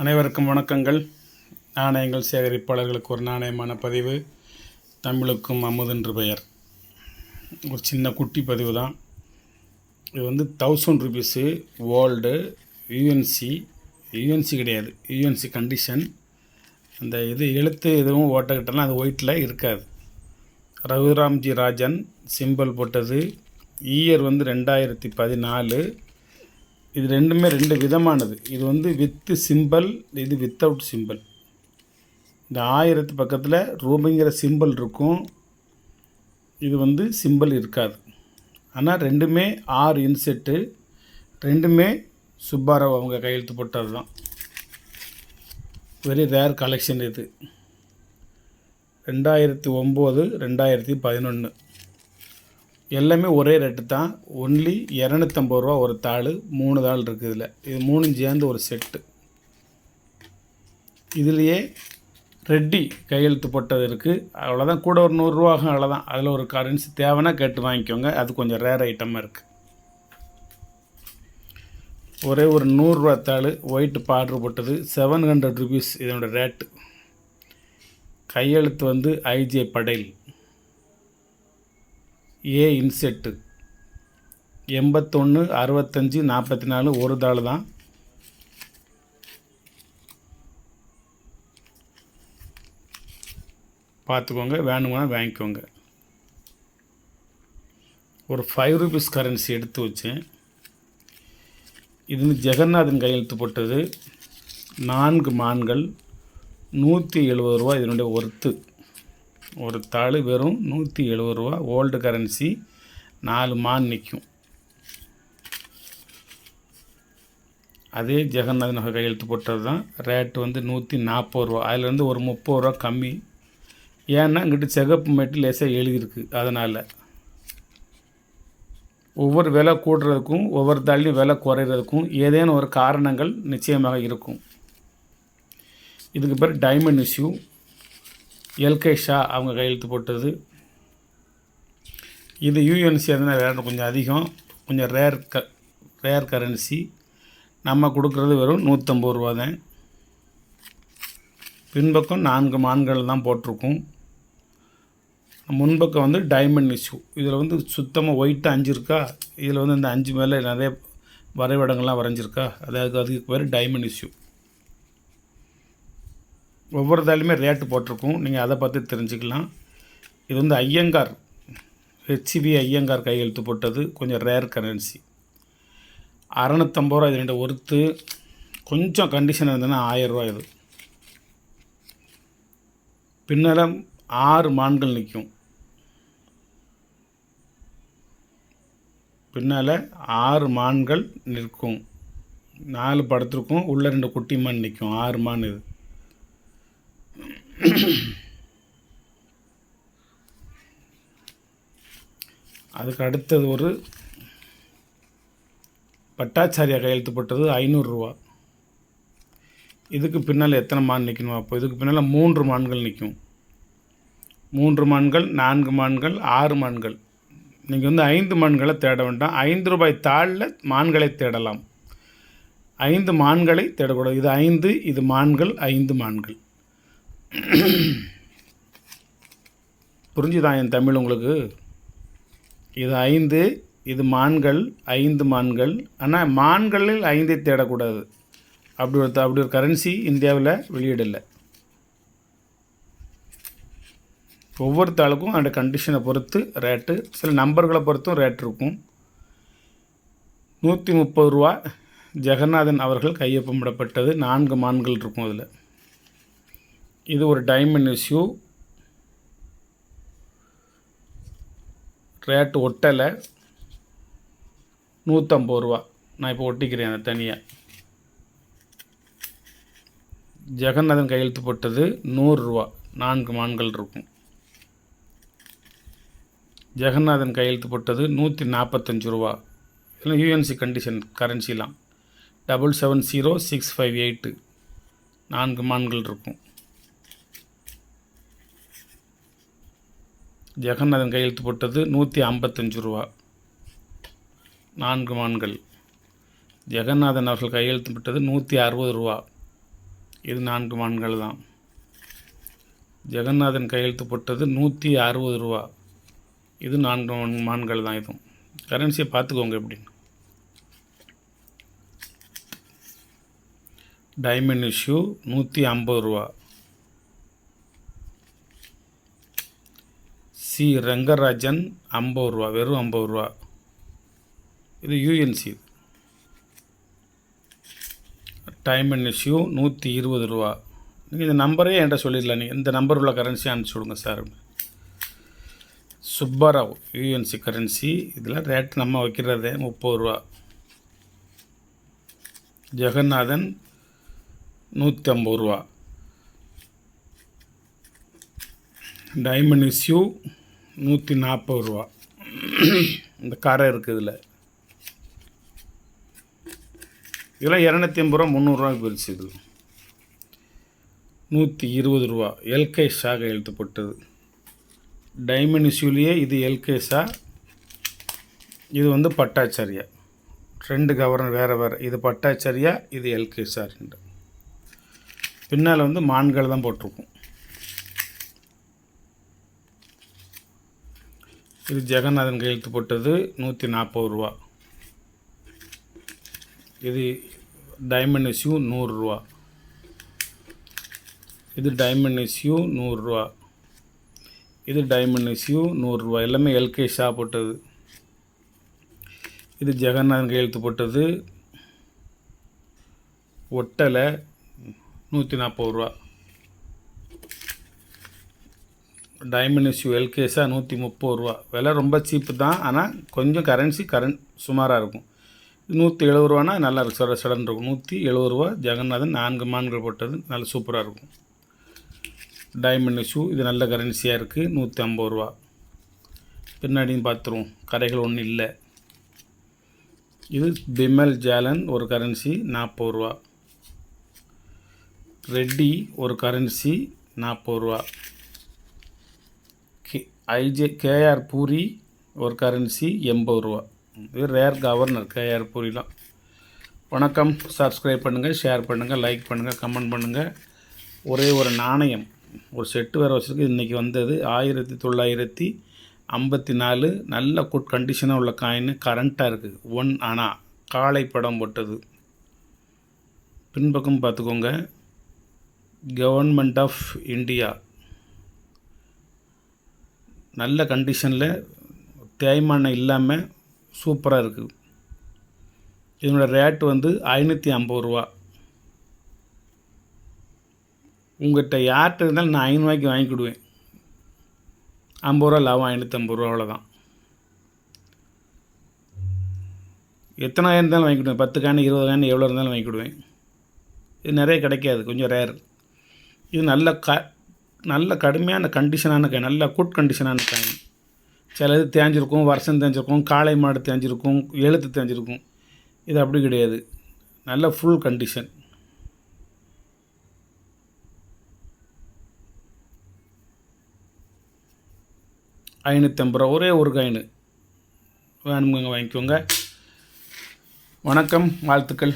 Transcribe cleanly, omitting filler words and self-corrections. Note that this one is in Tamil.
அனைவருக்கும் வணக்கங்கள். நாணயங்கள் சேகரிப்பாளர்களுக்கு ஒரு நாணயமான பதிவு. தமிழுக்கும் அமுது என்று பெயர். ஒரு சின்ன குட்டி பதிவு தான் இது. 1000 ரூபீஸு ஓல்டு யூஎன்சி கிடையாது, யூஎன்சி கண்டிஷன். அந்த எழுத்து எதுவும் ஓட்டக்கிட்டலாம் அது ஒயிட்டில் இருக்காது. ரகுராம்ஜி ராஜன் சிம்பிள் போட்டது. இயர் 2014. இது ரெண்டுமே ரெண்டு விதமானது. இது வித்து சிம்பிள், இது வித்தவுட் சிம்பிள். இந்த 1000 பக்கத்தில் ரூபாய்ங்கிற சிம்பிள் இருக்கும், இது சிம்பிள் இருக்காது. ஆனால் ரெண்டுமே 6 இன்செட்டு, ரெண்டுமே சுப்பாராவ் அவங்க கையெழுத்து போட்டது தான். வெரி ரேர் கலெக்ஷன் இது. 2009, 2011 எல்லாமே ஒரே ரேட்டு தான். ஒன்லி 250 ரூபா ஒரு தாள். 3 தாள் இருக்குது இதில். இது 3 சேர்ந்து ஒரு செட்டு. இதுலேயே ரெட்டி கையெழுத்து போட்டது இருக்குது. அவ்வளோதான். கூட ஒரு 100 ரூபா ஆகும், அவ்வளோதான். அதில் ஒரு கரன்சி தேவைன்னா கேட்டு வாங்கிக்கோங்க. அது கொஞ்சம் ரேர் ஐட்டமாக இருக்குது. ஒரே ஒரு 100 ரூபா தாள் ஒயிட் பார்டர் போட்டது. 700 ரூபீஸ் இதனோட ரேட்டு. கையெழுத்து ஐஜே படேல். ஏ இன்செட்டு. 81, 65, 44 ஒரு தாள் தான். பார்த்துக்கோங்க, வேணுங்கன்னா வாங்கிக்கோங்க. ஒரு 5 ரூபீஸ் கரன்சி எடுத்து வச்சேன். இது ஜெகநாதன் கையெழுத்து போட்டது. 4 மான்கள், 170 ரூபா இதனுடைய ஒர்த்து. ஒரு தாள் வெறும் 170 ரூபா. Old currency. 4 மான் நிற்கும். அதே ஜெகநாதன் கையெழுத்து போட்டது தான். ரேட்டு 140 ரூபா. அதிலேருந்து ஒரு 30 ரூபா கம்மி. ஏன்னா இங்கிட்ட சிகப்பு மேட்டு லேசாக எழுதியிருக்கு. அதனால் ஒவ்வொரு விலை கூடுறதுக்கும் ஒவ்வொரு தாள்லையும் விலை குறையிறதுக்கும் ஏதேனும் ஒரு காரணங்கள் நிச்சயமாக இருக்கும். இதுக்கு பேர் டைமண்ட் இஷ்யூ. எல்கே ஷா அவங்க கையெழுத்து போட்டது. இது யூஎன்சி இருந்தால் ரேட் கொஞ்சம் அதிகம், கொஞ்சம் ரேர் கரன்சி. நம்ம கொடுக்குறது வெறும் 150 ரூபா தான். பின்பக்கம் 4 மான்கள் தான் போட்டிருக்கும். முன்பக்கம் டைமண்ட் இஷ்யூ. இதில் சுத்தமாக ஒயிட்டு 5 இருக்கா. இதில் இந்த 5 மேலே நிறைய வரைபடங்கள்லாம் வரைஞ்சிருக்கா. அதுக்கு பேர் டைமண்ட் இஷ்யூ. ஒவ்வொரு தாலையுமே ரேட்டு போட்டிருக்கும். நீங்கள் அதை பார்த்து தெரிஞ்சுக்கலாம். இது ஐயங்கார், ஹெச்பி ஐயங்கார் கையெழுத்து போட்டது. கொஞ்சம் ரேர் கரன்சி. 650 ரூபா இதனுடைய ஒர்த்து. கொஞ்சம் கண்டிஷன் இருந்ததுன்னா 1000 ரூபா இது. பின்னால் 6 மான்கள் நிற்கும். பின்னால் 6 மான்கள் நிற்கும். 4 படத்திற்கும் உள்ள 2 குட்டி மான் நிற்கும். 6 மான் இது. அதுக்கு அடுத்தது ஒரு பட்டாச்சாரியா கையெழுத்து போட்டது. 500 ரூபா. இதுக்கு பின்னால் எத்தனை மான் நிற்கணும்? அப்போ இதுக்கு பின்னால் 3 மான்கள் நிற்கும். 3 மான்கள், 4 மான்கள், 6 மான்கள். நீங்கள் 5 மான்களை தேட வேண்டாம். 5 ரூபாய் தாளில் மான்களை தேடலாம். 5 மான்களை தேடக்கூடாது. இது 5, இது மான்கள், 5 மான்கள். புரிஞ்சுதான் என் தமிழ் உங்களுக்கு? இது 5, இது மான்கள், 5 மான்கள். ஆனால் மான்களில் 5 தேடக்கூடாது. அப்படி ஒரு கரன்சி இந்தியாவில் வெளியிடலை. ஒவ்வொரு தாளுக்கும் அந்த கண்டிஷனை பொறுத்து ரேட்டு, சில நம்பர்களை பொறுத்தும் ரேட் இருக்கும். 130 ரூபா ஜெகநாதன் அவர்கள் கையொப்பமிடப்பட்டது. 4 மான்கள் இருக்கும் அதில். இது ஒரு டைமண்ட் இஷ்யூ. ரேட்டு ஒட்டலை. 150 ரூபா. நான் இப்போ ஒட்டிக்கிறேன் அதை தனியாக. ஜெகநாதன் கையெழுத்து போட்டது 100 ரூபா. 4 மான்கள் இருக்கும். ஜெகநாதன் கையெழுத்து போட்டது 145 ரூபா. இதெல்லாம் யூஎன்சி கண்டிஷன் கரன்சிலாம். 770658. 4 மான்கள் இருக்கும். ஜெகநாதன் கையெழுத்து போட்டது 155 ரூபா. 4 மான்கள். ஜெகநாதன் அவர்கள் கையெழுத்து போட்டது 160 ரூபா. இது 4 மான்கள் தான். ஜெகநாதன் கையெழுத்து போட்டது 160 ரூபா. இது 4 மான்கள் தான். இதுவும் கரன்சியை பார்த்துக்கோங்க எப்படின்னு. டைமண்ட் இஷ்யூ 150 ரூபா. சி ரங்கராஜன் 50 ரூபா, வெறும் 50 ரூபா. இது யூஎன்சி. டைமண்ட் இஷ்யூ 120 ரூபா. நீங்கள் இந்த நம்பரே என்கிட்ட சொல்லிடலாம். நீங்கள் இந்த நம்பர் உள்ள கரன்சி அனுப்பிச்சி விடுங்க சார். Subba Rao UNC currency. இதில் ரேட் நம்ம வைக்கிறதே 30 ரூபா. ஜெகநாதன் 150 ரூபா. டைமண்ட் இஷ்யூ 140 ரூபா. இந்த கரை இருக்குது இதில். இதெல்லாம் 250 ரூபா, 300 ரூபாய்க்கு போயிடுச்சு. இது 120 ரூபா. எல்கே ஷா கையெழுத்து போட்டது. டைமண்ட் இஷ்யூலேயே இது எல்கே ஷா, இது வந்து பட்டாச்சாரியா. 2 கவர்னர் வேறு வேறு. இது பட்டாச்சாரியா, இது எல்கே ஷா. 2 பின்னால் வந்து மான்கள் தான் போட்டிருக்கும். இது ஜெகநாதன் கையெழுத்து போட்டது 140 ரூபா. இது டைமண்ட் இஷ்யூ 100 ரூபா. இது டைமண்ட் இஷ்யூ 100 ரூபா. இது டைமண்ட் இஷ்யூ 100 ரூபா. எல்லாமே எல்கே ஷா போட்டது. இது ஜெகநாதன் கையெழுத்து போட்டது. ஒட்டலை 140 ரூபா. டைமண்ட் இஷ்யூ எல்கே ஷா 130 ரூபா. விலை ரொம்ப சீப்பு தான், ஆனால் கொஞ்சம் கரன்சி சுமாராக இருக்கும். 170 ரூபானா நல்லா இருக்கும், சடன் இருக்கும். 170 ரூபா. ஜெகநாதன் 4 மான்கள் போட்டது, நல்ல சூப்பராக இருக்கும். டைமண்ட் இஷ்யூ இது நல்ல கரன்சியாக இருக்குது, 150 ரூபா. பின்னாடியும் பார்த்துருவோம், கரைகள் ஒன்றும் இல்லை. இது பிமல் ஜாலன் ஒரு கரன்சி 40 ரூபா. ரெட்டி ஒரு கரன்சி 40 ரூபா. கேஆர் பூரி ஒரு கரன்சி 80 ரூபா. இது ரேர் கவர்னர் கேஆர் பூரிலாம். வணக்கம். சப்ஸ்கிரைப் பண்ணுங்கள், ஷேர் பண்ணுங்கள், லைக் பண்ணுங்கள், கமெண்ட் பண்ணுங்கள். ஒரே ஒரு நாணயம், ஒரு செட்டு வேறு வச்சுருக்கு. இன்றைக்கி வந்தது 1954. நல்ல குட் கண்டிஷனாக உள்ள காயின், கரண்ட்டாக இருக்குது. 1 அணா காளை படம் போட்டது. பின்பக்கம் பார்த்துக்கோங்க. Government of India. நல்ல கண்டிஷனில் தேய்மானம் இல்லாமல் சூப்பராக இருக்குது. இதனோட ரேட்டு வந்து 550 ரூபா. உங்கள்கிட்ட யார்கிட்ட இருந்தாலும் நான் 500 ரூபாய்க்கு வாங்கிக்கிடுவேன். 50 ரூபா லாபம், 550 ரூபா, அவ்வளோதான். எத்தனை இருந்தாலும் வாங்கிக்கிடுவேன். 10 காயின் 20 காயின் எவ்வளோ இருந்தாலும் வாங்கிக்கிடுவேன். இது நிறைய கிடைக்காது, கொஞ்சம் ரேர். இது நல்ல கடுமையான கண்டிஷனான காயின், நல்ல குட் கண்டிஷனான காயின். சிலது தேஞ்சிருக்கும், வருஷம் தேஞ்சிருக்கும், காளை மாடு தேஞ்சிருக்கும், எழுத்து தேஞ்சிருக்கும். இது அப்படி கிடையாது, நல்ல ஃபுல் கண்டிஷன். ரூபா ஒரே ஒரு காயின். வேணுங்க வாங்கிக்கோங்க. வணக்கம், வாழ்த்துக்கள்.